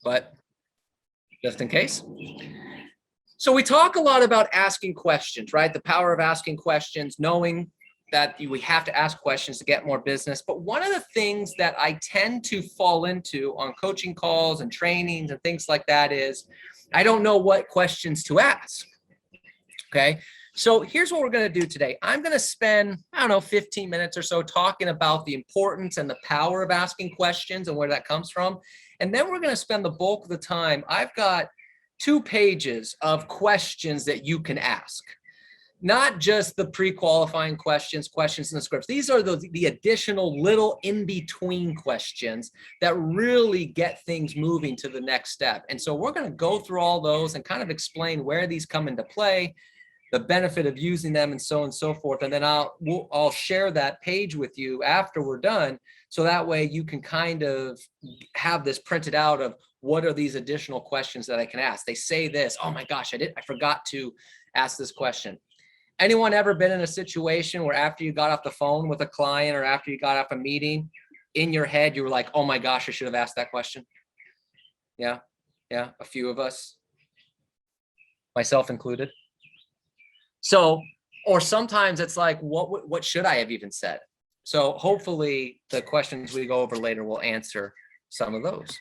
but just in case. So we talk a lot about asking questions, right? The power of asking questions, knowing that we have to ask questions to get more business. But one of the things that I tend to fall into on coaching calls and trainings and things like that is I don't know what questions to ask. Okay. So here's what we're going to do today. I'm going to spend, I don't know, 15 minutes or so talking about the importance and the power of asking questions and where that comes from. And then we're going to spend the bulk of the time. I've got 2 pages of questions that you can ask. Not just the pre-qualifying questions in the scripts. These are the additional little in-between questions that really get things moving to the next step. And so we're going to go through all those and kind of explain where these come into play, the benefit of using them, and so on and so forth. And then I'll share that page with you after we're done. So that way you can kind of have this printed out of what are these additional questions that I can ask. They say this, oh my gosh, I forgot to ask this question. Anyone ever been in a situation where after you got off the phone with a client or after you got off a meeting, in your head, you were like, oh my gosh, I should have asked that question? Yeah, a few of us, myself included. So, or sometimes it's like, what should I have even said? So hopefully the questions we go over later will answer some of those.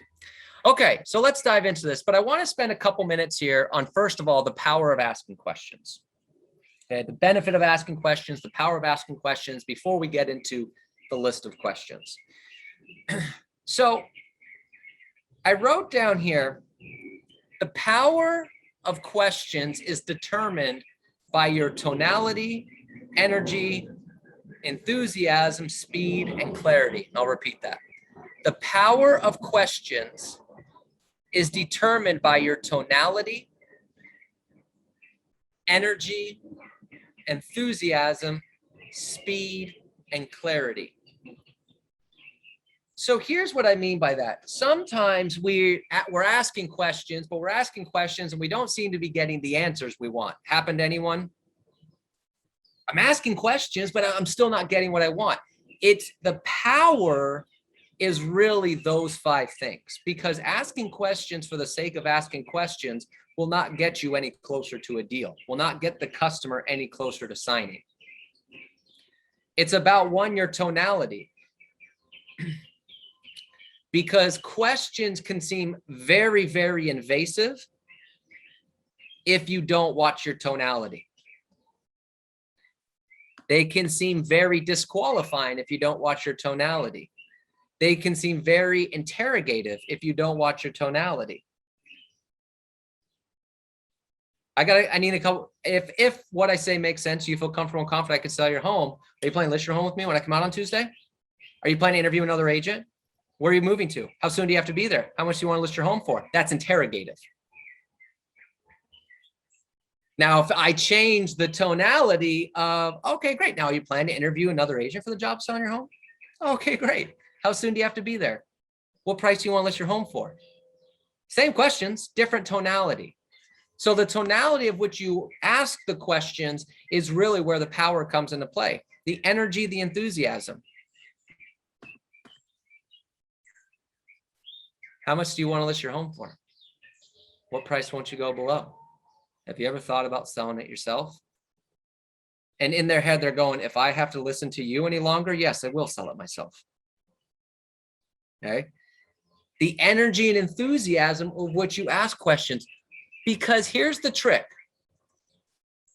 Okay, so let's dive into this, but I want to spend a couple minutes here on, first of all, the power of asking questions. Okay, the benefit of asking questions, the power of asking questions before we get into the list of questions. So I wrote down here, the power of questions is determined by your tonality, energy, enthusiasm, speed, and clarity. I'll repeat that. The power of questions is determined by your tonality, energy, enthusiasm, speed, and clarity. So here's what I mean by that. Sometimes we're asking questions, but we're asking questions and we don't seem to be getting the answers we want. Happened to anyone? I'm asking questions, but I'm still not getting what I want. It's the power is really those 5 things, because asking questions for the sake of asking questions will not get you any closer to a deal, will not get the customer any closer to signing. It's about, 1, your tonality. Because questions can seem very, very invasive if you don't watch your tonality. They can seem very disqualifying if you don't watch your tonality. They can seem very interrogative if you don't watch your tonality. I need a couple, if what I say makes sense, you feel comfortable and confident I can sell your home. Are you planning to list your home with me when I come out on Tuesday? Are you planning to interview another agent? Where are you moving to? How soon do you have to be there? How much do you want to list your home for? That's interrogative. Now, if I change the tonality of, okay, great. Now, are you planning to interview another agent for the job selling your home? Okay, great. How soon do you have to be there? What price do you want to list your home for? Same questions, different tonality. So the tonality of which you ask the questions is really where the power comes into play. The energy, the enthusiasm. How much do you want to list your home for? What price won't you go below? Have you ever thought about selling it yourself? And in their head, they're going, if I have to listen to you any longer, yes, I will sell it myself. Okay. The energy and enthusiasm of which you ask questions. Because here's the trick.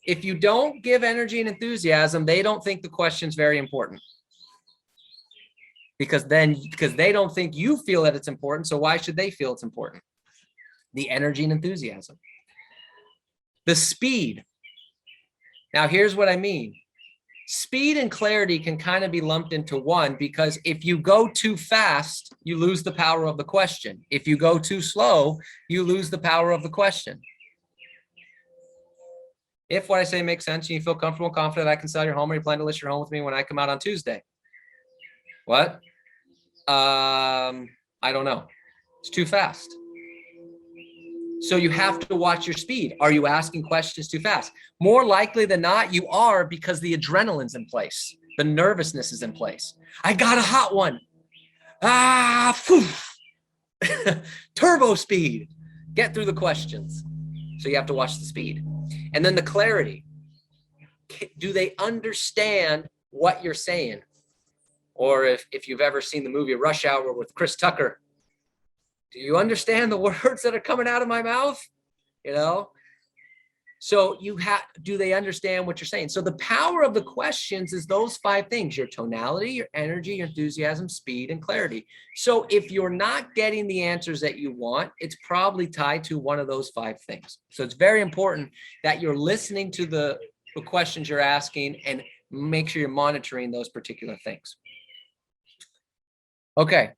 If you don't give energy and enthusiasm, they don't think the question's very important. Because they don't think you feel that it's important. So why should they feel it's important? The energy and enthusiasm. The speed. Now, here's what I mean. Speed and clarity can kind of be lumped into one, because if you go too fast, you lose the power of the question. If you go too slow, you lose the power of the question. If what I say makes sense and you feel comfortable and confident I can sell your home, or you plan to list your home with me when I come out on Tuesday. What? I don't know. It's too fast. So you have to watch your speed. Are you asking questions too fast? More likely than not, you are, because the adrenaline's in place. The nervousness is in place. I got a hot one. Phew. turbo speed, get through the questions. So you have to watch the speed. And then the clarity. Do they understand what you're saying? Or if you've ever seen the movie Rush Hour with Chris Tucker, do you understand the words that are coming out of my mouth? You know? So do they understand what you're saying? So the power of the questions is those 5 things: your tonality, your energy, your enthusiasm, speed, and clarity. So if you're not getting the answers that you want, it's probably tied to one of those 5 things. So it's very important that you're listening to the questions you're asking and make sure you're monitoring those particular things. Okay.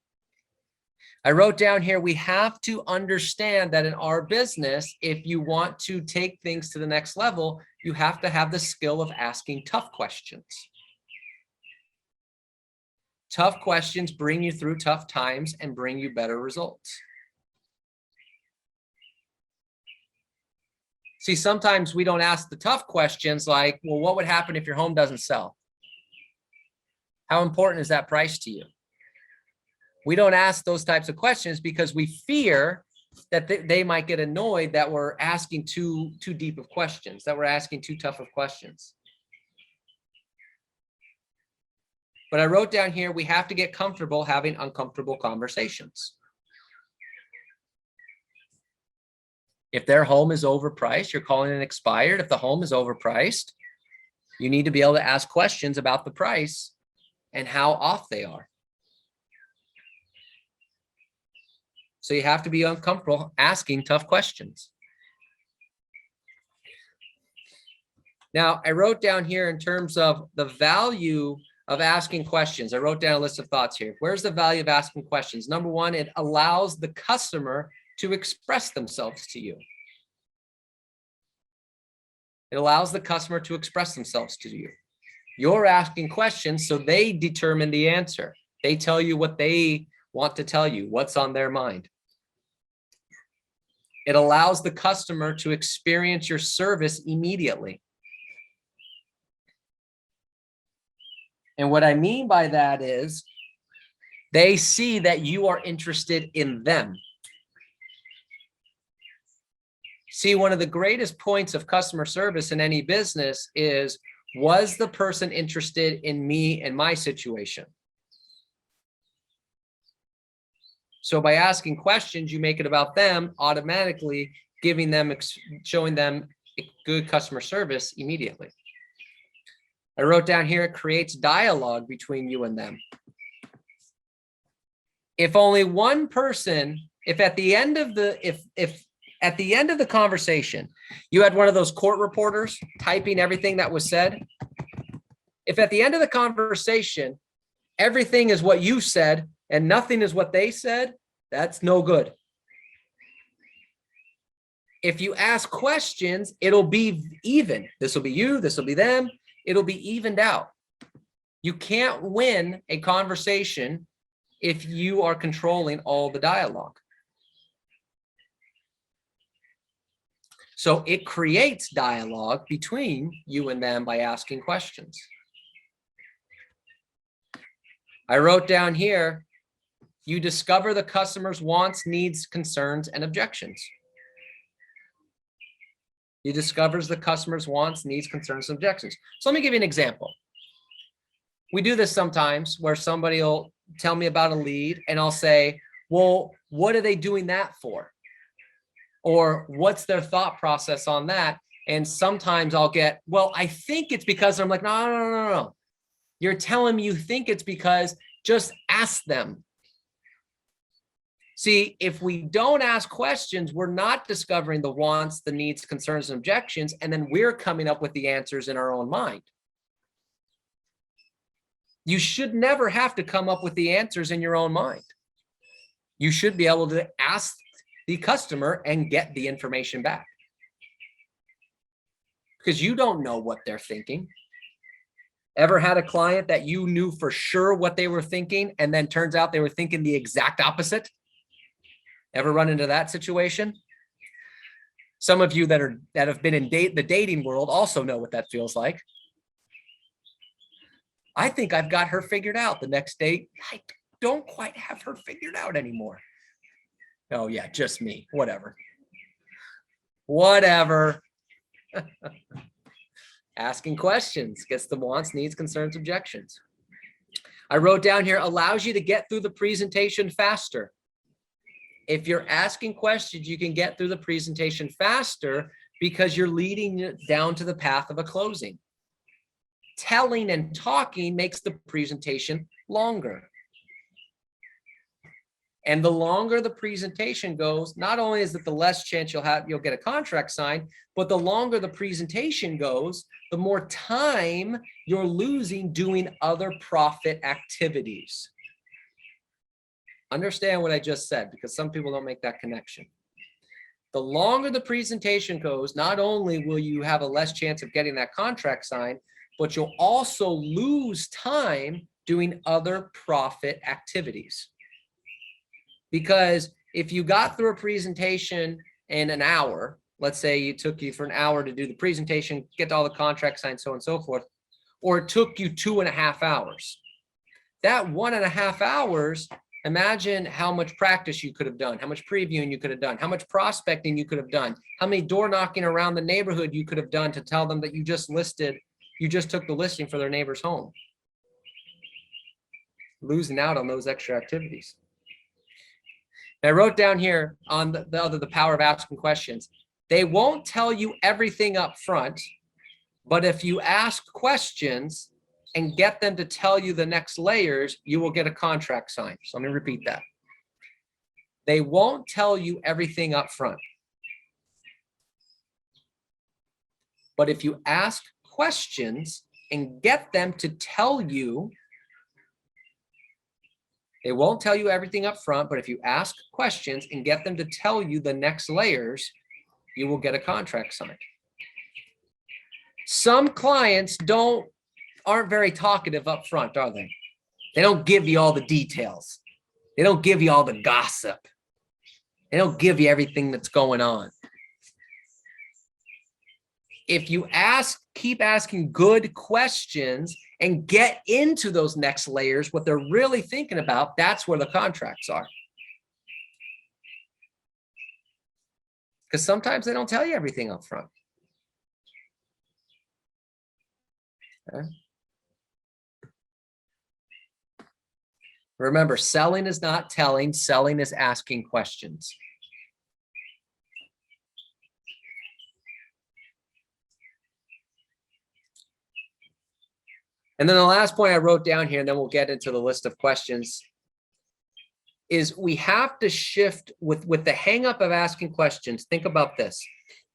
I wrote down here, we have to understand that in our business, if you want to take things to the next level, you have to have the skill of asking tough questions. Tough questions bring you through tough times and bring you better results. See, sometimes we don't ask the tough questions like, well, what would happen if your home doesn't sell? How important is that price to you? We don't ask those types of questions because we fear that they might get annoyed that we're asking too deep of questions, that we're asking too tough of questions. But I wrote down here, we have to get comfortable having uncomfortable conversations. If their home is overpriced, you're calling it expired. If the home is overpriced, you need to be able to ask questions about the price and how off they are. So you have to be uncomfortable asking tough questions. Now, I wrote down here in terms of the value of asking questions. I wrote down a list of thoughts here. Where's the value of asking questions? Number 1, it allows the customer to express themselves to you. It allows the customer to express themselves to you. You're asking questions, so they determine the answer. They tell you what they want to tell you, what's on their mind. It allows the customer to experience your service immediately. And what I mean by that is they see that you are interested in them. See, one of the greatest points of customer service in any business is, was the person interested in me and my situation? So by asking questions, you make it about them, automatically giving them, showing them good customer service immediately. I wrote down here, it creates dialogue between you and them. If only one person, if at the end of the conversation, you had one of those court reporters typing everything that was said, if at the end of the conversation, everything is what you said and nothing is what they said, that's no good. If you ask questions, it'll be even. This will be you, this will be them. It'll be evened out. You can't win a conversation if you are controlling all the dialogue. So it creates dialogue between you and them by asking questions. I wrote down here, you discover the customer's wants, needs, concerns, and objections. You discovers the customer's wants, needs, concerns, and objections. So let me give you an example. We do this sometimes where somebody will tell me about a lead and I'll say, well, what are they doing that for? Or what's their thought process on that? And sometimes I'll get, well, I think it's because, I'm like, no. You're telling me you think it's because, just ask them. See, if we don't ask questions, we're not discovering the wants, the needs, concerns, and objections, and then we're coming up with the answers in our own mind. You should never have to come up with the answers in your own mind. You should be able to ask the customer and get the information back, because you don't know what they're thinking. Ever had a client that you knew for sure what they were thinking and then turns out they were thinking the exact opposite? Ever run into that situation? Some of you that have been in the dating world also know what that feels like. I think I've got her figured out. The next day, I don't quite have her figured out anymore. Oh yeah, just me. Whatever. Whatever. Asking questions gets the wants, needs, concerns, objections. I wrote down here, allows you to get through the presentation faster. If you're asking questions, you can get through the presentation faster because you're leading it down to the path of a closing. Telling and talking makes the presentation longer. And the longer the presentation goes, not only is it the less chance you'll get a contract signed, but the longer the presentation goes, the more time you're losing doing other profit activities. Understand what I just said, because some people don't make that connection. The longer the presentation goes, not only will you have a less chance of getting that contract signed, but you'll also lose time doing other profit activities. Because if you got through a presentation in an hour, let's say it took you for an hour to do the presentation, get all the contracts signed, so on and so forth, or it took you 2.5 hours. That 1.5 hours, imagine how much practice you could have done, how much previewing you could have done, how much prospecting you could have done, how many door knocking around the neighborhood you could have done to tell them that you just took the listing for their neighbor's home. Losing out on those extra activities. And I wrote down here on the power of asking questions. They won't tell you everything up front, but if you ask questions and get them to tell you the next layers, you will get a contract signed. So let me repeat that. They won't tell you everything up front, but if you ask questions and get them to tell you, they won't tell you everything up front, but if you ask questions and get them to tell you the next layers, you will get a contract signed. Some clients aren't very talkative up front, are they? They don't give you all the details. They don't give you all the gossip. They don't give you everything that's going on. If you keep asking good questions and get into those next layers, what they're really thinking about, that's where the contracts are. Because sometimes they don't tell you everything up front. Okay. Remember, selling is not telling, selling is asking questions. And then the last point I wrote down here, and then we'll get into the list of questions, is we have to shift with the hang up of asking questions. Think about this.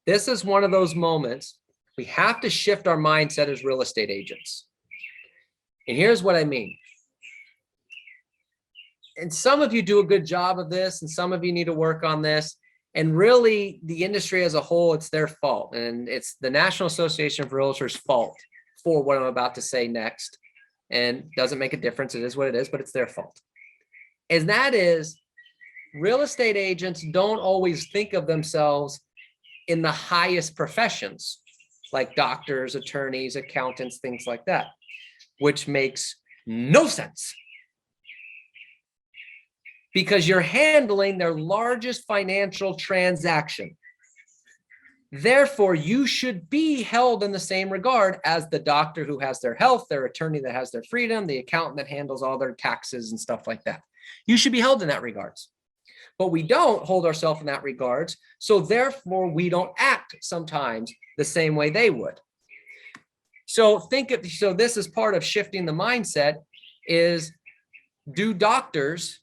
This is one of those moments we have to shift our mindset as real estate agents. And here's what I mean. And some of you do a good job of this, and some of you need to work on this. And really, the industry as a whole, it's their fault. And it's the National Association of Realtors' fault for what I'm about to say next. And doesn't make a difference. It is what it is, but it's their fault. And that is, real estate agents don't always think of themselves in the highest professions, like doctors, attorneys, accountants, things like that, which makes no sense. Because you're handling their largest financial transaction. Therefore, you should be held in the same regard as the doctor who has their health, their attorney that has their freedom, the accountant that handles all their taxes and stuff like that. You should be held in that regards. But we don't hold ourselves in that regards. So therefore, we don't act sometimes the same way they would. So this is part of shifting the mindset is, do doctors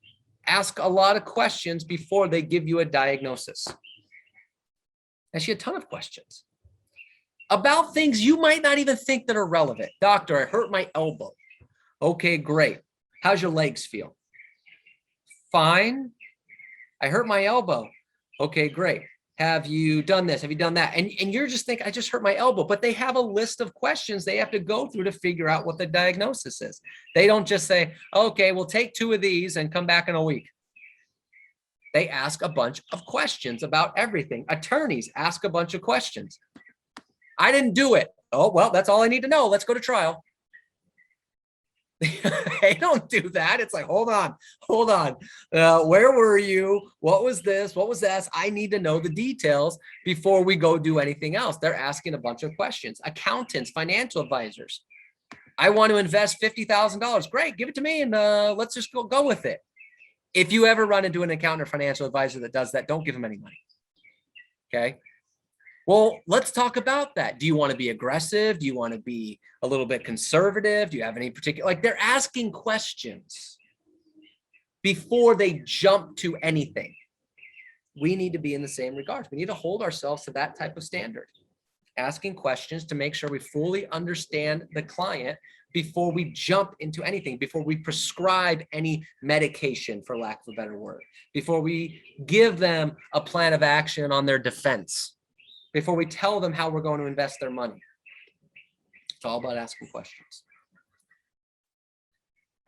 ask a lot of questions before they give you a diagnosis? Ask you a ton of questions about things you might not even think that are relevant. Doctor, I hurt my elbow. Okay, great. How's your legs feel? Fine. I hurt my elbow. Okay, great. Have you done this? Have you done that? And you're just thinking, I just hurt my elbow. But they have a list of questions they have to go through to figure out what the diagnosis is. They don't just say, okay, we'll take 2 of these and come back in a week. They ask a bunch of questions about everything. Attorneys ask a bunch of questions. I didn't do it. Oh, well, that's all I need to know. Let's go to trial. They don't do that. It's like, hold on. Where were you? What was this? What was that? I need to know the details before we go do anything else. They're asking a bunch of questions. Accountants, financial advisors. I want to invest $50,000. Great, give it to me, and let's just go with it. If you ever run into an accountant or financial advisor that does that, don't give them any money. Okay. Well, let's talk about that. Do you want to be aggressive? Do you want to be a little bit conservative? Do you have any particular, like, they're asking questions before they jump to anything. We need to be in the same regards. We need to hold ourselves to that type of standard. Asking questions to make sure we fully understand the client before we jump into anything, before we prescribe any medication, for lack of a better word, before we give them a plan of action on their defense, before we tell them how we're going to invest their money. It's all about asking questions.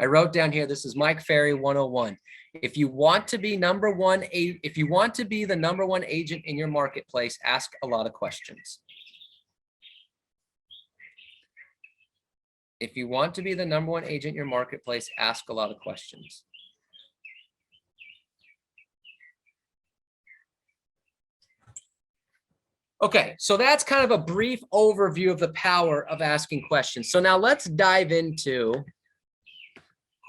I wrote down here, this is Mike Ferry 101. If you want to be the number one agent in your marketplace, ask a lot of questions. If you want to be the number one agent in your marketplace, ask a lot of questions. Okay, so that's kind of a brief overview of the power of asking questions. So now let's dive into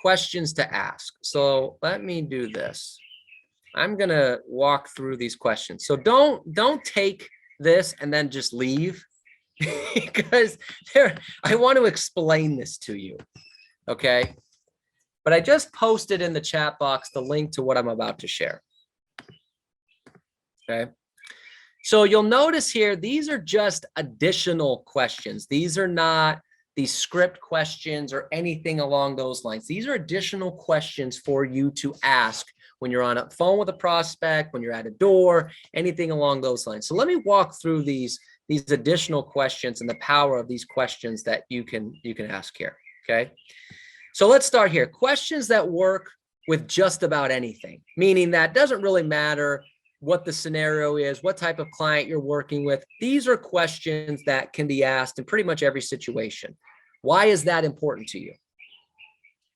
questions to ask. So let me do this. I'm gonna walk through these questions. So don't take this and then just leave, because I want to explain this to you, okay? But I just posted in the chat box the link to what I'm about to share, okay? So you'll notice here, these are just additional questions. These are not these script questions or anything along those lines. These are additional questions for you to ask when you're on a phone with a prospect, when you're at a door, anything along those lines. So let me walk through these additional questions and the power of these questions that you can ask here, okay? So let's start here. Questions that work with just about anything, meaning that doesn't really matter what the scenario is, what type of client you're working with. These are questions that can be asked in pretty much every situation. Why is that important to you?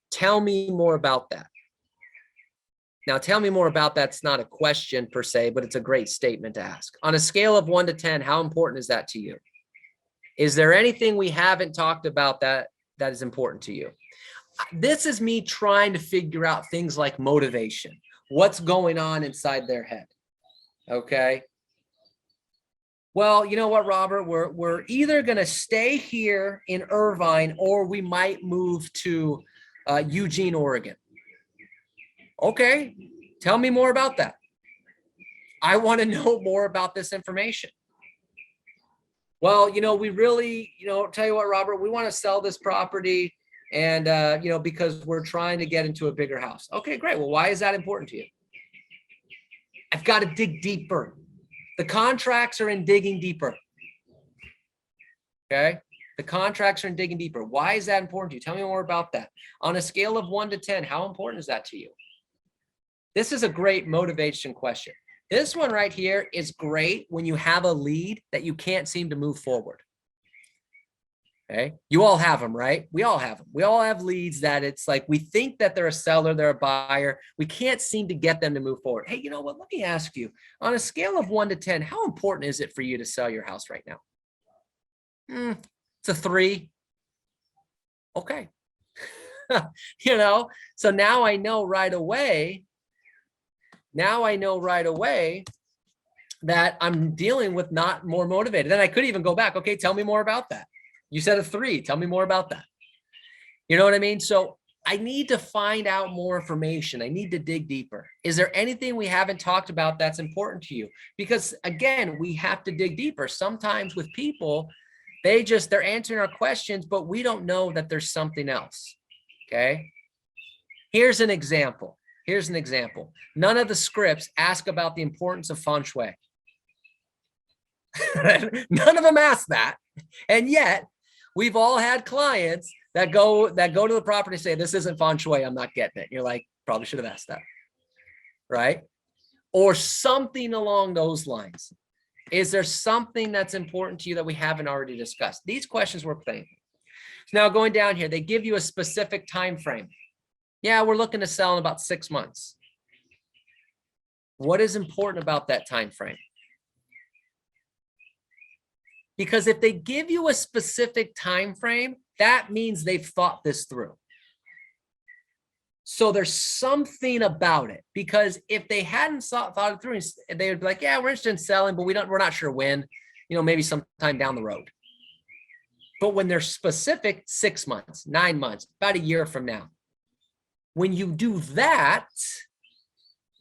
Tell me more about that. Now, tell me more about that's not a question per se, but it's a great statement to ask. On a scale of 1 to 10, how important is that to you? Is there anything we haven't talked about that is important to you? This is me trying to figure out things like motivation. What's going on inside their head? Okay. Well, you know what, Robert, we're either going to stay here in Irvine or we might move to Eugene, Oregon. Okay. Tell me more about that. I want to know more about this information. Well, you know, we really, tell you what, Robert, we want to sell this property and, because we're trying to get into a bigger house. Okay, great. Well, why is that important to you? I've got to dig deeper. The contracts are in digging deeper. Okay. The contracts are in digging deeper. Why is that important to you? Tell me more about that. On a scale of 1 to 10, how important is that to you? This is a great motivation question. This one right here is great when you have a lead that you can't seem to move forward. Okay. You all have them, right? We all have them. We all have leads that it's like, we think that they're a seller, they're a buyer. We can't seem to get them to move forward. Hey, you know what? Let me ask you, on a scale of 1 to 10, how important is it for you to sell your house right now? It's a 3. Okay. So now I know right away. That I'm dealing with not more motivated. Then I could even go back. Okay, tell me more about that. You said a 3. Tell me more about that. You know what I mean? So I need to find out more information. I need to dig deeper. Is there anything we haven't talked about that's important to you? Because again, we have to dig deeper. Sometimes with people, they're answering our questions, but we don't know that there's something else. Okay. Here's an example. None of the scripts ask about the importance of feng shui. None of them ask that. And yet we've all had clients that go to the property and say, this isn't feng shui, I'm not getting it. You're like, probably should have asked that. Right? Or something along those lines. Is there something that's important to you that we haven't already discussed? These questions work plenty. Now going down here, they give you a specific time frame. Yeah, we're looking to sell in about 6 months. What is important about that time frame? Because if they give you a specific time frame, that means they've thought this through. So there's something about it, because if they hadn't thought it through, they would be like, yeah, we're interested in selling, but we're not sure when, maybe sometime down the road. But when they're specific, 6 months, 9 months, about a year from now, when you do that,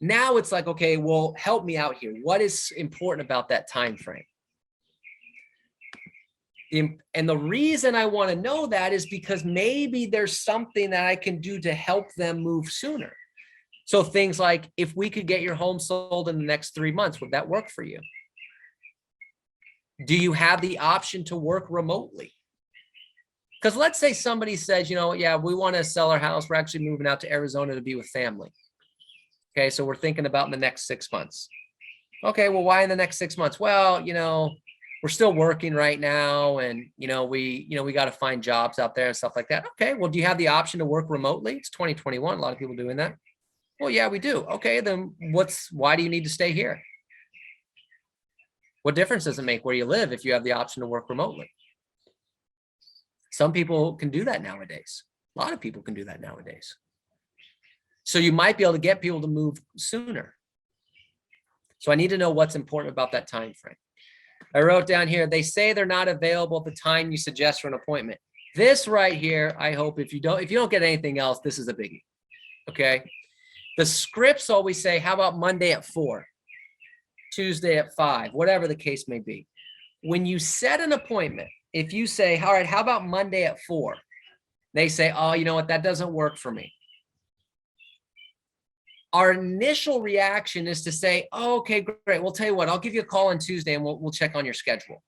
now it's like, okay, well, help me out here. What is important about that time frame? And the reason I want to know that is because maybe there's something that I can do to help them move sooner. So things like, if we could get your home sold in the next 3 months, would that work for you? Do you have the option to work remotely? Because let's say somebody says, yeah, we want to sell our house. We're actually moving out to Arizona to be with family. Okay, so we're thinking about in the next 6 months. Okay, well, why in the next 6 months? Well, we're still working right now, and we got to find jobs out there and stuff like that. Okay, well, do you have the option to work remotely? It's 2021, a lot of people doing that. Well, yeah, we do. Okay, then why do you need to stay here? What difference does it make where you live if you have the option to work remotely? Some people can do that nowadays. A lot of people can do that nowadays. So you might be able to get people to move sooner. So I need to know what's important about that time frame. I wrote down here, they say they're not available at the time you suggest for an appointment. This right here, I hope if you don't get anything else, this is a biggie. Okay. The scripts always say, how about Monday at 4, Tuesday at 5, whatever the case may be. When you set an appointment, if you say, all right, how about Monday at 4? They say, oh, you know what? That doesn't work for me. Our initial reaction is to say, oh, okay, great. We'll tell you what, I'll give you a call on Tuesday and we'll check on your schedule.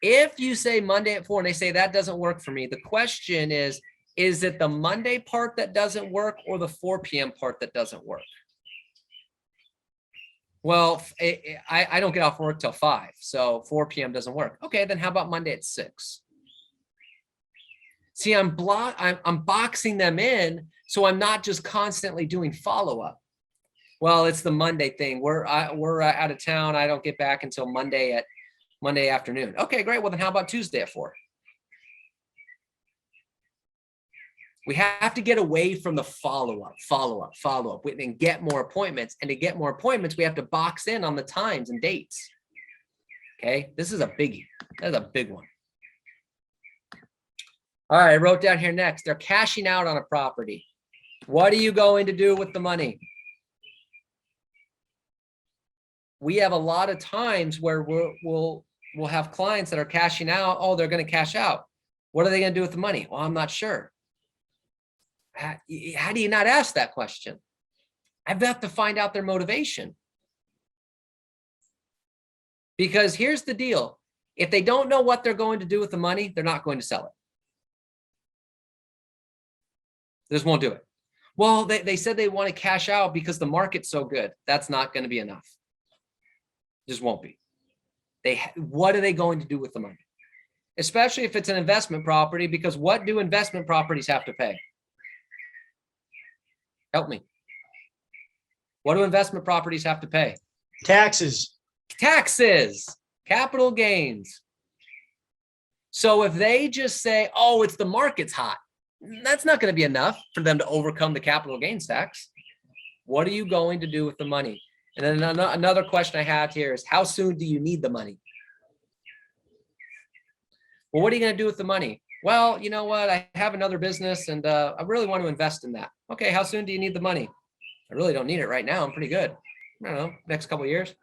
If you say Monday at 4 and they say that doesn't work for me, the question is it the Monday part that doesn't work or the 4 p.m. part that doesn't work? Well, I don't get off work till 5, so 4 p.m. doesn't work. Okay, then how about Monday at 6? See, I'm boxing them in, so I'm not just constantly doing follow-up. Well, it's the Monday thing. We're out of town. I don't get back until Monday afternoon. Okay, great. Well, then how about Tuesday at 4? We have to get away from the follow-up, and get more appointments. And to get more appointments, we have to box in on the times and dates. Okay, this is a biggie. That's a big one. All right, I wrote down here next. They're cashing out on a property. What are you going to do with the money? We have a lot of times where we'll have clients that are cashing out. Oh, they're going to cash out. What are they going to do with the money? Well, I'm not sure. How do you not ask that question? I've got to find out their motivation. Because here's the deal. If they don't know what they're going to do with the money, they're not going to sell it. They just won't do it. Well, they said they want to cash out because the market's so good. That's not going to be enough. Just won't be. What are they going to do with the money? Especially if it's an investment property, because what do investment properties have to pay? Help me. What do investment properties have to pay? Taxes. Taxes, capital gains. So if they just say, oh, it's the market's hot, that's not going to be enough for them to overcome the capital gains tax. What are you going to do with the money? And then another question I have here is, how soon do you need the money? Well, what are you going to do with the money? Well, you know what? I have another business and I really want to invest in that. Okay, how soon do you need the money? I really don't need it right now. I'm pretty good. I don't know, next couple of years.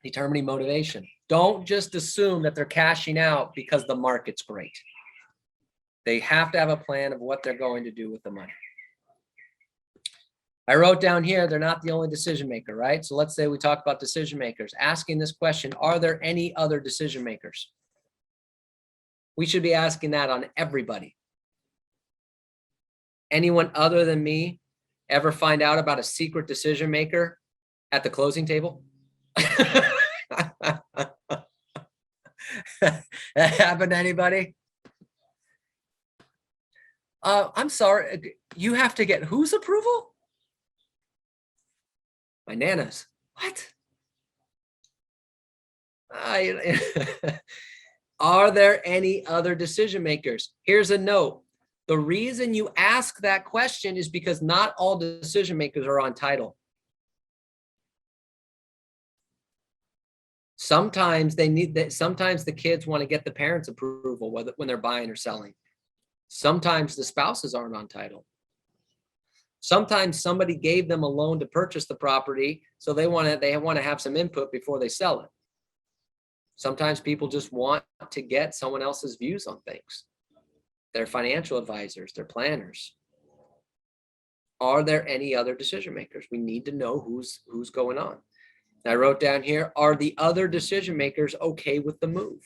Determining motivation. Don't just assume that they're cashing out because the market's great. They have to have a plan of what they're going to do with the money. I wrote down here, they're not the only decision maker, right? So let's say we talk about decision makers. Asking this question, are there any other decision makers? We should be asking that on everybody. Anyone other than me ever find out about a secret decision maker at the closing table? That happened to anybody? I'm sorry. You have to get whose approval? My Nana's. What? Are there any other decision makers? Here's a note. The reason you ask that question is because not all decision makers are on title. Sometimes they need that. Sometimes the kids want to get the parents' approval when they're buying or selling. Sometimes the spouses aren't on title. Sometimes somebody gave them a loan to purchase the property, so they want to have some input before they sell it. Sometimes people just want to get someone else's views on things. They're financial advisors, they're planners. Are there any other decision makers? We need to know who's going on. I wrote down here, are the other decision makers okay with the move?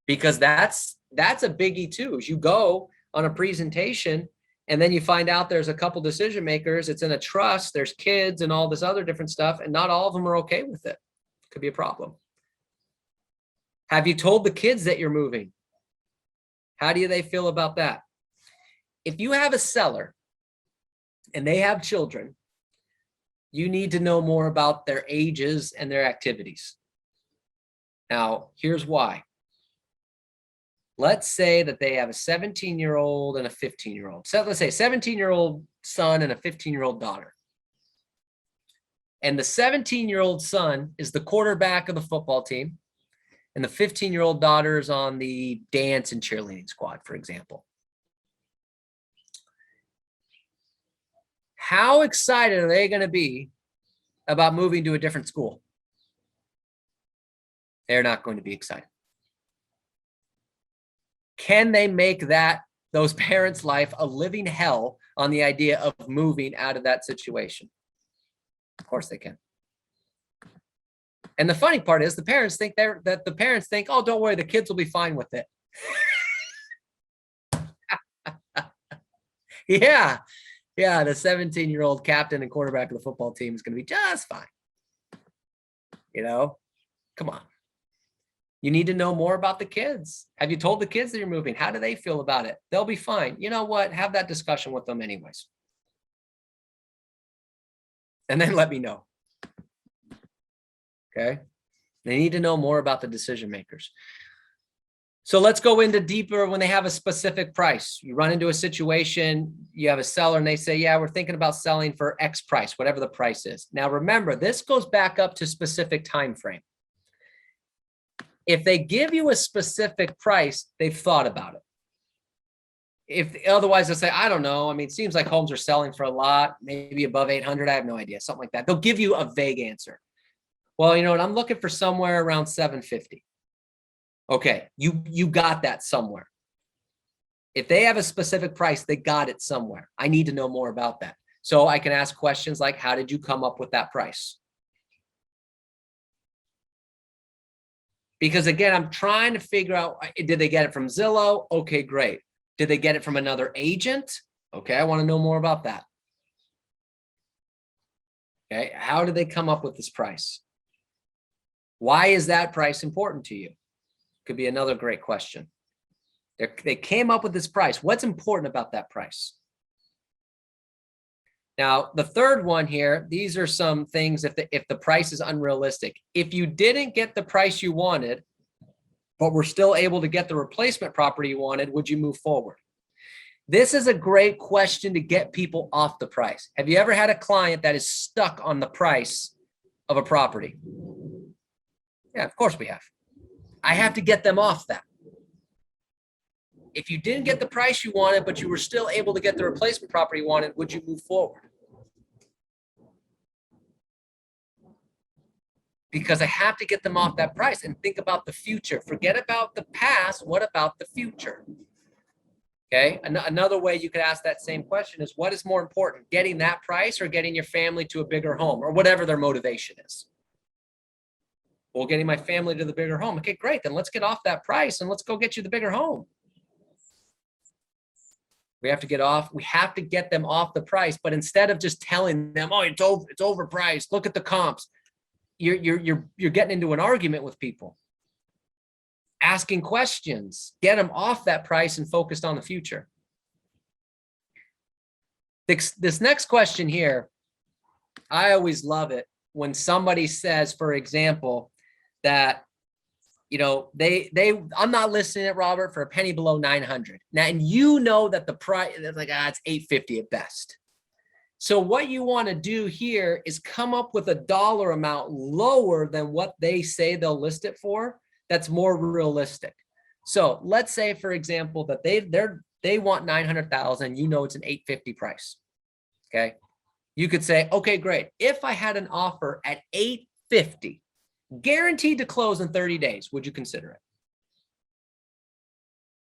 Because that's a biggie too. As you go on a presentation and then you find out there's a couple decision makers, it's in a trust, there's kids and all this other different stuff, and not all of them are okay with it. Could be a problem. Have you told the kids that you're moving? How do they feel about that? If you have a seller and they have children, you need to know more about their ages and their activities. Now, here's why. Let's say that they have a 17-year-old and a 15-year-old. So let's say a 17-year-old son and a 15-year-old daughter. And the 17-year-old son is the quarterback of the football team, and the 15-year-old daughter is on the dance and cheerleading squad, for example. How excited are they going to be about moving to a different school? They're not going to be excited. Can they make those parents' life a living hell on the idea of moving out of that situation? Of course they can. And the funny part is the parents think oh, don't worry, the kids will be fine with it. Yeah. The 17-year-old captain and quarterback of the football team is going to be just fine. Come on. You need to know more about the kids. Have you told the kids that you're moving? How do they feel about it? They'll be fine. You know what? Have that discussion with them anyways. And then let me know. Okay. They need to know more about the decision makers. So let's go into deeper when they have a specific price. You run into a situation, you have a seller and they say, yeah, we're thinking about selling for X price, whatever the price is. Now, remember, this goes back up to specific time frame. If they give you a specific price, they've thought about it. Otherwise they'll say, I don't know. I mean, it seems like homes are selling for a lot, maybe above 800. I have no idea. Something like that. They'll give you a vague answer. Well, you know what? I'm looking for somewhere around 750. Okay. You got that somewhere. If they have a specific price, they got it somewhere. I need to know more about that. So I can ask questions like, how did you come up with that price? Because again, I'm trying to figure out, did they get it from Zillow? Okay, great. Did they get it from another agent? Okay, I want to know more about that. Okay, how did they come up with this price? Why is that price important to you? Could be another great question. They came up with this price. What's important about that price? Now, the third one here, these are some things if the price is unrealistic. If you didn't get the price you wanted, but were still able to get the replacement property you wanted, would you move forward? This is a great question to get people off the price. Have you ever had a client that is stuck on the price of a property? Yeah, of course we have. I have to get them off that. If you didn't get the price you wanted, but you were still able to get the replacement property you wanted, would you move forward? Because I have to get them off that price and think about the future. Forget about the past. What about the future? Okay. Another way you could ask that same question is, what is more important, getting that price or getting your family to a bigger home, or whatever their motivation is? Well, getting my family to the bigger home. Okay, great. Then let's get off that price and let's go get you the bigger home. We have to get them off the price, but instead of just telling them, oh, it's overpriced, look at the comps. you're getting into an argument with people. Asking questions, get them off that price and focused on the future. This next question here, I always love it when somebody says, for example, that, you know, I'm not listing it, Robert, for a penny below 900. Now, and you know that the price, it's like, it's 850 at best. So what you want to do here is come up with a dollar amount lower than what they say they'll list it for. That's more realistic. So let's say, for example, that they want 900,000. You know, it's an 850 price. Okay. You could say, okay, great. If I had an offer at 850, guaranteed to close in 30 days, would you consider it?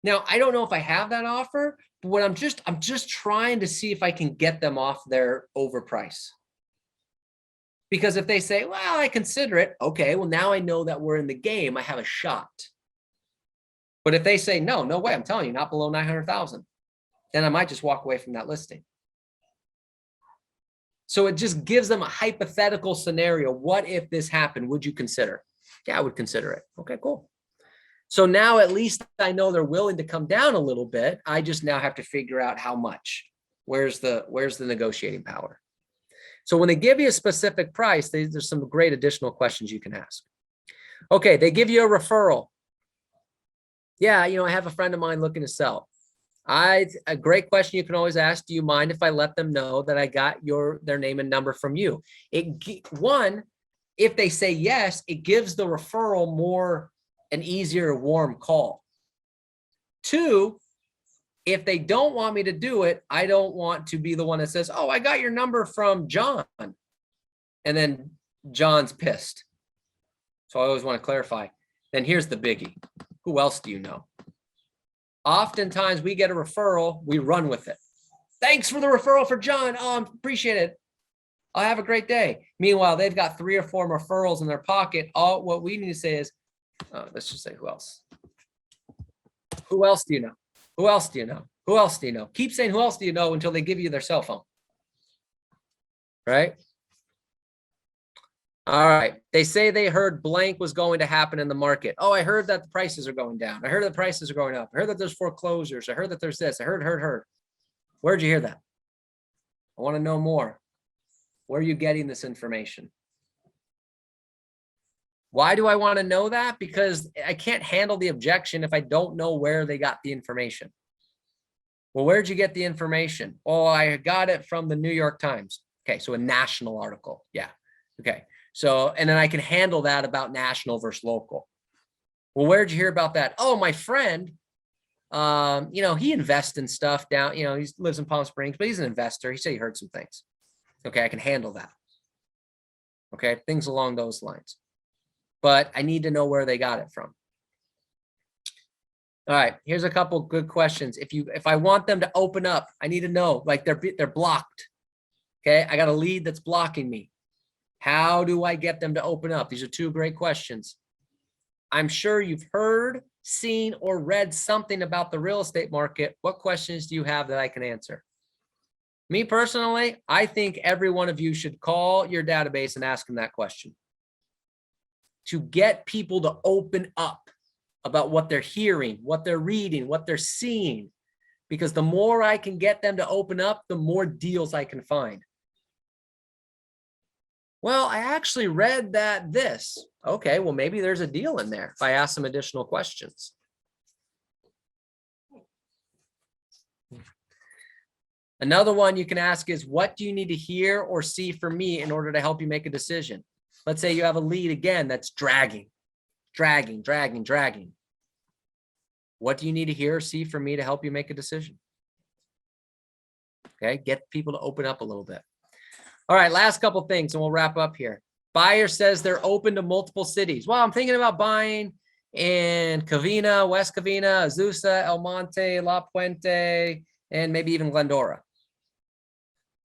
Now, I don't know if I have that offer, but what I'm just trying to see if I can get them off their overprice. Because if they say, well, I consider it, okay, well, now I know that we're in the game. I have a shot. But if they say, no way, I'm telling you, not below 900,000, then I might just walk away from that listing. So it just gives them a hypothetical scenario. What if this happened? Would you consider? Yeah, I would consider it. Okay, cool. So now at least I know they're willing to come down a little bit. I just now have to figure out how much. Where's the negotiating power? So when they give you a specific price, there's some great additional questions you can ask. Okay, they give you a referral. Yeah, you know, I have a friend of mine looking to sell. A great question you can always ask, do you mind if I let them know that I got their name and number from you? One, if they say yes, it gives the referral more an easier, warm call. Two, if they don't want me to do it, I don't want to be the one that says, oh, I got your number from John. And then John's pissed. So I always want to clarify. Then here's the biggie. Who else do you know? Oftentimes we get a referral, we run with it. Thanks for the referral for John. Oh, I appreciate it. I'll have a great day. Meanwhile, they've got 3 or 4 referrals in their pocket. All what we need to say is, let's just say who else? Who else do you know? Who else do you know? Who else do you know? Keep saying who else do you know until they give you their cell phone. Right? All right. They say they heard blank was going to happen in the market. Oh, I heard that the prices are going down. I heard that the prices are going up. I heard that there's foreclosures. I heard that there's this. I heard. Where'd you hear that? I want to know more. Where are you getting this information? Why do I want to know that? Because I can't handle the objection if I don't know where they got the information. Well, where'd you get the information? Oh, I got it from the New York Times. Okay, so a national article. Yeah. Okay. So, and then I can handle that about national versus local. Well, where'd you hear about that? Oh, my friend, you know, he invests in stuff down, you know, he lives in Palm Springs, but he's an investor. He said he heard some things. Okay, I can handle that. Okay, things along those lines. But I need to know where they got it from. All right, here's a couple good questions. If I want them to open up, I need to know, like they're blocked. Okay, I got a lead that's blocking me. How do I get them to open up? These are 2 great questions. I'm sure you've heard, seen, or read something about the real estate market. What questions do you have that I can answer? Me personally, I think every one of you should call your database and ask them that question. To get people to open up about what they're hearing, what they're reading, what they're seeing. Because the more I can get them to open up, the more deals I can find. Well, I actually read that this. Okay, well, maybe there's a deal in there if I ask some additional questions. Another one you can ask is, what do you need to hear or see from me in order to help you make a decision? Let's say you have a lead again that's dragging. What do you need to hear or see from me to help you make a decision? Okay, get people to open up a little bit. All right, last couple things and we'll wrap up here. Buyer says they're open to multiple cities. Well, I'm thinking about buying in Covina, West Covina, Azusa, El Monte, La Puente, and maybe even Glendora.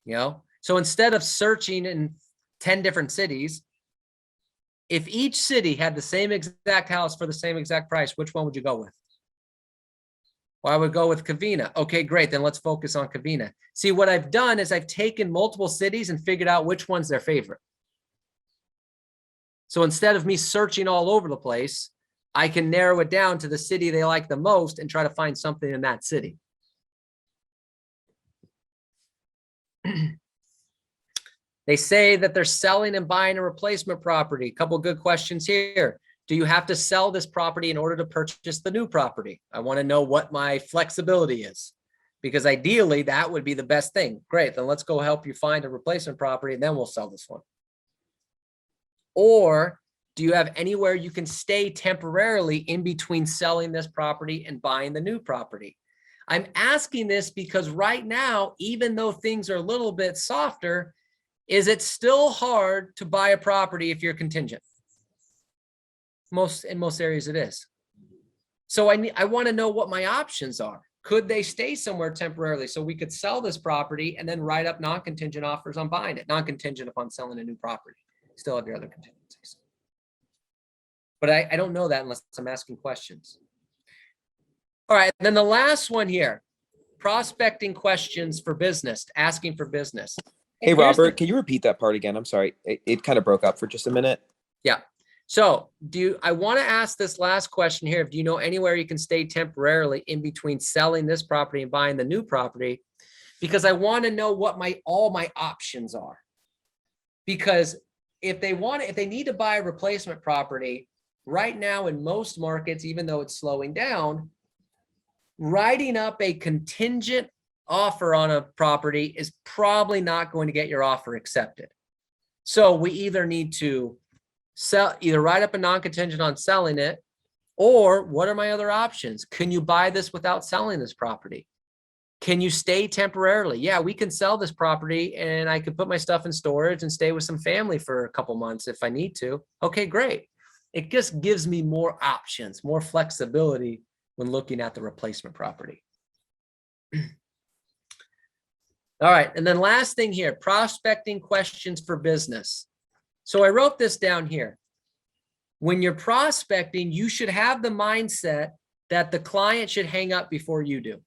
You know, so instead of searching in 10 different cities, if each city had the same exact house for the same exact price, which one would you go with? Well, I would go with Covina. Okay, great. Then let's focus on Covina. See, what I've done is I've taken multiple cities and figured out which one's their favorite. So instead of me searching all over the place, I can narrow it down to the city they like the most and try to find something in that city. They say that they're selling and buying a replacement property. A couple of good questions here. Do you have to sell this property in order to purchase the new property? I want to know what my flexibility is, because ideally that would be the best thing. Great, then let's go help you find a replacement property and then we'll sell this one. Or do you have anywhere you can stay temporarily in between selling this property and buying the new property? I'm asking this because right now, even though things are a little bit softer, is it still hard to buy a property if you're contingent? In most areas it is. So I want to know what my options are. Could they stay somewhere temporarily so we could sell this property and then write up non-contingent offers on buying it, non-contingent upon selling a new property? Still have your other contingencies. But I don't know that unless I'm asking questions. All right, and then the last one here, prospecting questions for business, asking for business. Hey, Robert, can you repeat that part again? I'm sorry. It kind of broke up for just a minute. Yeah. So I want to ask this last question here. Do you know anywhere you can stay temporarily in between selling this property and buying the new property? Because I want to know what all my options are. Because if they need to buy a replacement property right now in most markets, even though it's slowing down, writing up a contingent offer on a property is probably not going to get your offer accepted. So we either need to write up a non-contingent on selling it, or what are my other options? Can you buy this without selling this property? Can you stay temporarily? Yeah, we can sell this property and I can put my stuff in storage and stay with some family for a couple months if I need to. Okay, great. It just gives me more options, more flexibility when looking at the replacement property. All right, and then last thing here, prospecting questions for business. So I wrote this down here. When you're prospecting, you should have the mindset that the client should hang up before you do.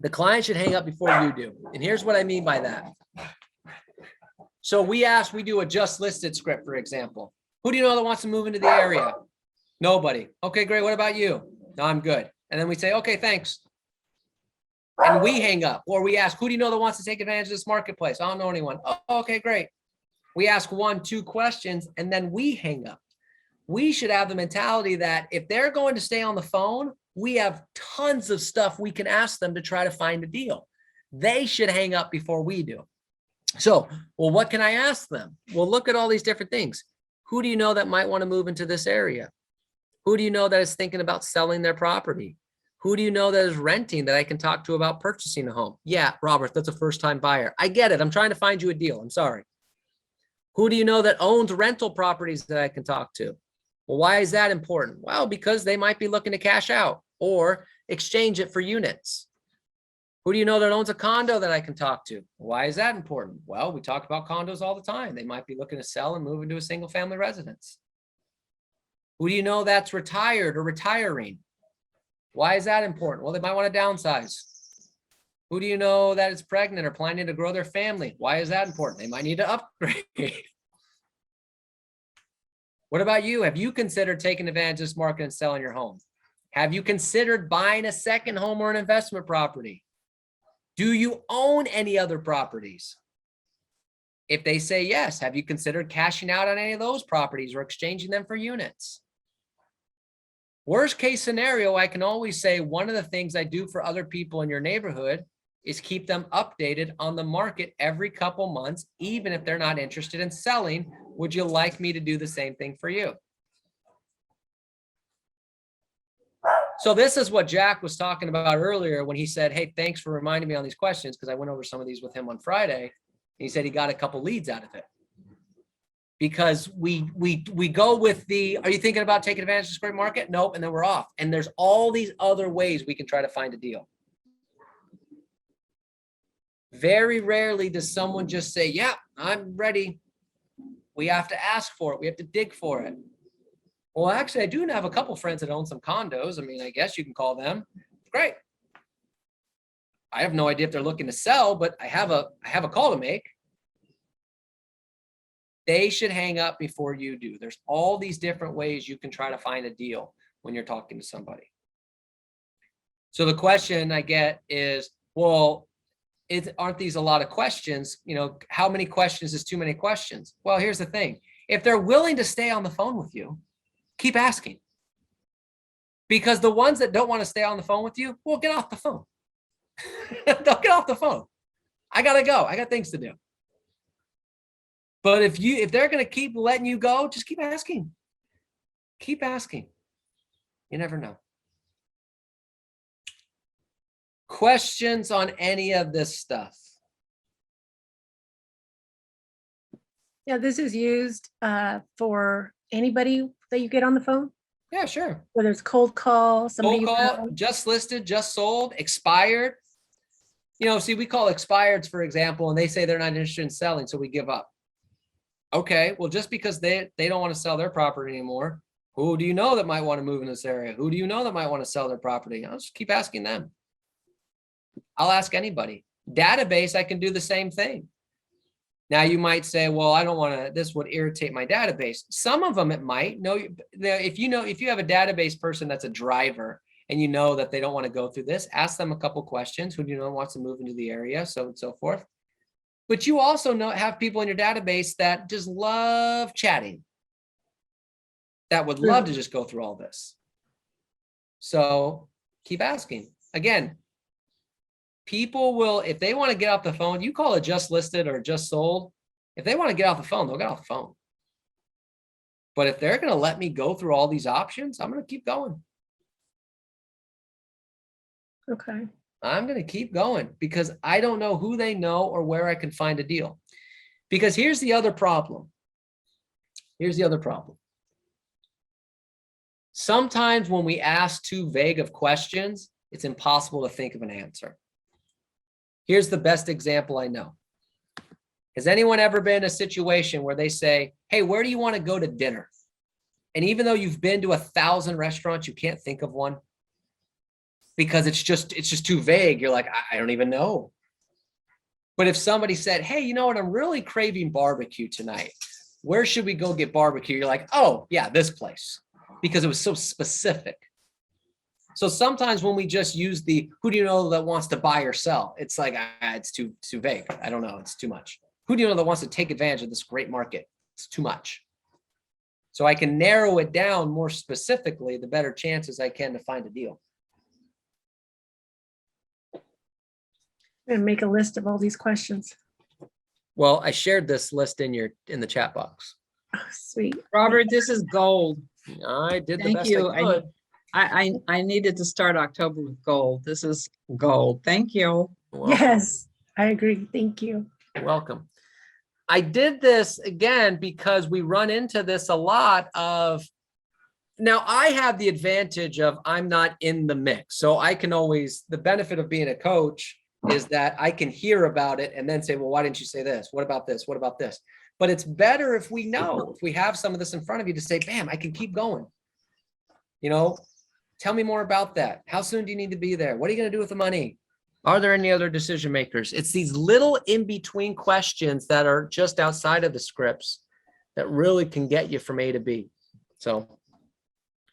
The client should hang up before you do. And here's what I mean by that. So we do a just listed script, for example. Who do you know that wants to move into the area? Nobody. Okay, great. What about you? No, I'm good. And then we say, okay, thanks. And we hang up, or we ask, who do you know that wants to take advantage of this marketplace? I don't know anyone. Oh, okay, great. We ask 1, 2 questions, and then we hang up. We should have the mentality that if they're going to stay on the phone, we have tons of stuff we can ask them to try to find a deal. They should hang up before we do. So, well, what can I ask them? Well, look at all these different things. Who do you know that might want to move into this area? Who do you know that is thinking about selling their property? Who do you know that is renting that I can talk to about purchasing a home? Yeah, Robert, that's a first-time buyer. I get it. I'm trying to find you a deal. I'm sorry. Who do you know that owns rental properties that I can talk to? Well, why is that important? Well, because they might be looking to cash out or exchange it for units. Who do you know that owns a condo that I can talk to? Why is that important? Well, we talk about condos all the time. They might be looking to sell and move into a single-family residence. Who do you know that's retired or retiring? Why is that important? Well, they might want to downsize. Who do you know that is pregnant or planning to grow their family? Why is that important? They might need to upgrade. What about you? Have you considered taking advantage of this market and selling your home? Have you considered buying a second home or an investment property? Do you own any other properties? If they say yes, have you considered cashing out on any of those properties or exchanging them for units? Worst case scenario, I can always say one of the things I do for other people in your neighborhood is keep them updated on the market every couple months, even if they're not interested in selling. Would you like me to do the same thing for you? So this is what Jack was talking about earlier when he said, hey, thanks for reminding me on these questions, because I went over some of these with him on Friday. He said he got a couple leads out of it. Because we go with are you thinking about taking advantage of this great market? Nope, and then we're off. And there's all these other ways we can try to find a deal. Very rarely does someone just say, yeah, I'm ready. We have to ask for it. We have to dig for it. Well, actually, I do have a couple friends that own some condos. I mean, I guess you can call them. Great. I have no idea if they're looking to sell, but I have a call to make. They should hang up before you do. There's all these different ways you can try to find a deal when you're talking to somebody. So the question I get is, well, aren't these a lot of questions? You know, how many questions is too many questions? Well, here's the thing. If they're willing to stay on the phone with you, keep asking. Because the ones that don't want to stay on the phone with you, well, get off the phone. Don't get off the phone. I gotta go. I got things to do. But if they're gonna keep letting you go, just keep asking. Keep asking. You never know. Questions on any of this stuff? Yeah, this is used for anybody that you get on the phone, Yeah, sure. whether it's cold call, somebody Cold you call, know. just listed, just sold, expired. You know, see, we call expireds, for example, and they say they're not interested in selling, so we give up. Okay, well, just because they don't want to sell their property anymore, who do you know that might want to move in this area? Who do you know that might want to sell their property? I'll just keep asking them. I'll ask anybody. Database, I can do the same thing. Now you might say, well, I don't want to, this would irritate my database. Some of them it might. No, if you have a database person that's a driver and you know that they don't want to go through this, ask them a couple questions. Who do you know wants to move into the area, so and so forth. But you also have people in your database that just love chatting, that would love to just go through all this. So keep asking. Again, people will, if they want to get off the phone, you call it just listed or just sold. If they want to get off the phone, they'll get off the phone. But if they're going to let me go through all these options, I'm going to keep going. Okay. I'm going to keep going because I don't know who they know or where I can find a deal. Because here's the other problem. Here's the other problem. Sometimes when we ask too vague of questions, it's impossible to think of an answer. Here's the best example I know. Has anyone ever been in a situation where they say, hey, where do you want to go to dinner? And even though you've been to 1,000 restaurants, you can't think of one because it's just too vague. You're like, I don't even know. But if somebody said, hey, you know what? I'm really craving barbecue tonight. Where should we go get barbecue? You're like, oh yeah, this place, because it was so specific. So sometimes when we just use the, who do you know that wants to buy or sell? It's like, it's too vague. I don't know. It's too much. Who do you know that wants to take advantage of this great market? It's too much. So I can narrow it down more specifically, the better chances I can to find a deal. And make a list of all these questions. Well, I shared this list in the chat box. Oh, sweet. Robert, this is gold. I did the Thank best you. I could. I needed to start October with gold. This is gold. Thank you. Well, Yes, I agree. Thank you. you're welcome. I did this again because we run into this a lot of, now I have the advantage of I'm not in the mix. So I can always, the benefit of being a coach is that I can hear about it and then say, well, why didn't you say this? What about this? What about this? But it's better if we know, if we have some of this in front of you to say, bam, I can keep going. You know, tell me more about that. How soon do you need to be there? What are you going to do with the money? Are there any other decision makers? It's these little in-between questions that are just outside of the scripts that really can get you from A to B. So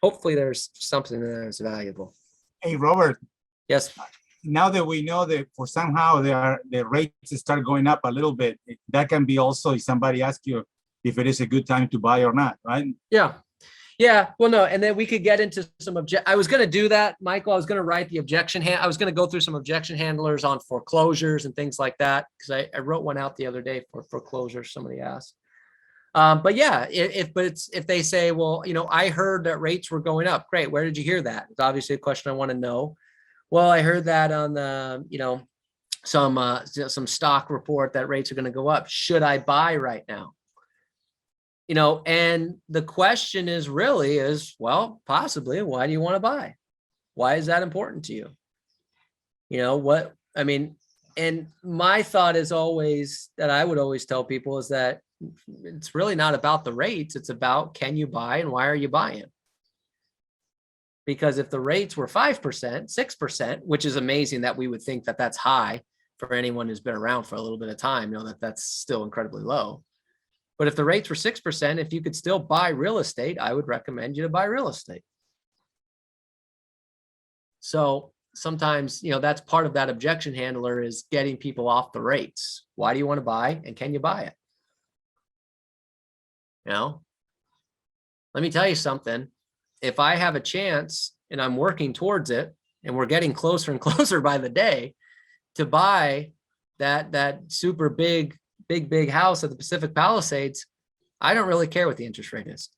hopefully there's something that is valuable. Hey, Robert, Yes. now that we know that for somehow the rates start going up a little bit, that can be also if somebody asks you if it is a good time to buy or not, right? Yeah. Yeah. Well, no. And then we could get into some I was going to do that, Michael. I was going to write the objection. I was going to go through some objection handlers on foreclosures and things like that. Cause I wrote one out the other day for foreclosures. Somebody asked. But yeah, if they say, well, you know, I heard that rates were going up. Great. Where did you hear that? It's obviously a question I want to know. Well, I heard that on the, you know, some stock report that rates are going to go up. Should I buy right now? You know, and the question is really well, possibly, why do you want to buy? Why is that important to you? You know, I mean, and my thought is always that I would always tell people is that it's really not about the rates. It's about, can you buy and why are you buying? Because if the rates were 5%, 6%, which is amazing that we would think that that's high for anyone who's been around for a little bit of time, you know, that's still incredibly low. But if the rates were 6%, if you could still buy real estate, I would recommend you to buy real estate. So sometimes, that's part of that objection handler is getting people off the rates. Why do you want to buy and can you buy it? Let me tell you something. If I have a chance and I'm working towards it and we're getting closer and closer by the day to buy that super big house at the Pacific Palisades, I don't really care what the interest rate is.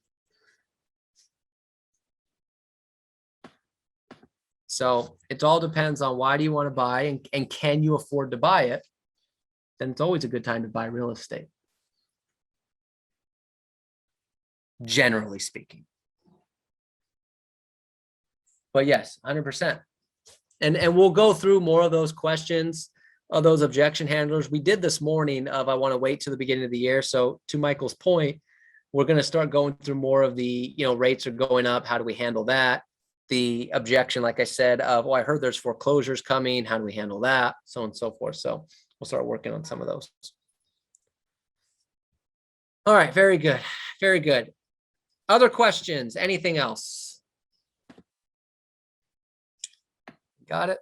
So it all depends on why do you want to buy and can you afford to buy it? Then it's always a good time to buy real estate. Generally speaking. But yes, 100%. And we'll go through more of those questions of those objection handlers. We did this morning of I want to wait till the beginning of the year. So to Michael's point, we're going to start going through more of the, rates are going up. How do we handle that? The objection, like I said, of, I heard there's foreclosures coming. How do we handle that? So on and so forth. So we'll start working on some of those. All right. Very good. Very good. Other questions? Anything else? Got it?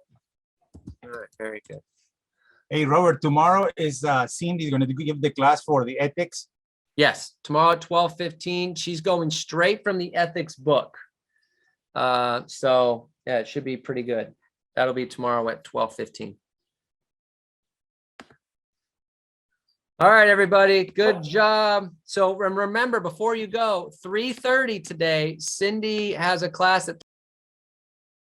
All right. Very good. Hey, Robert, tomorrow is Cindy going to give the class for the ethics. Yes. Tomorrow at 12:15. She's going straight from the ethics book. So yeah, it should be pretty good. That'll be tomorrow at 12:15. All right, everybody. Good job. So remember, before you go, 3:30 today, Cindy has a class at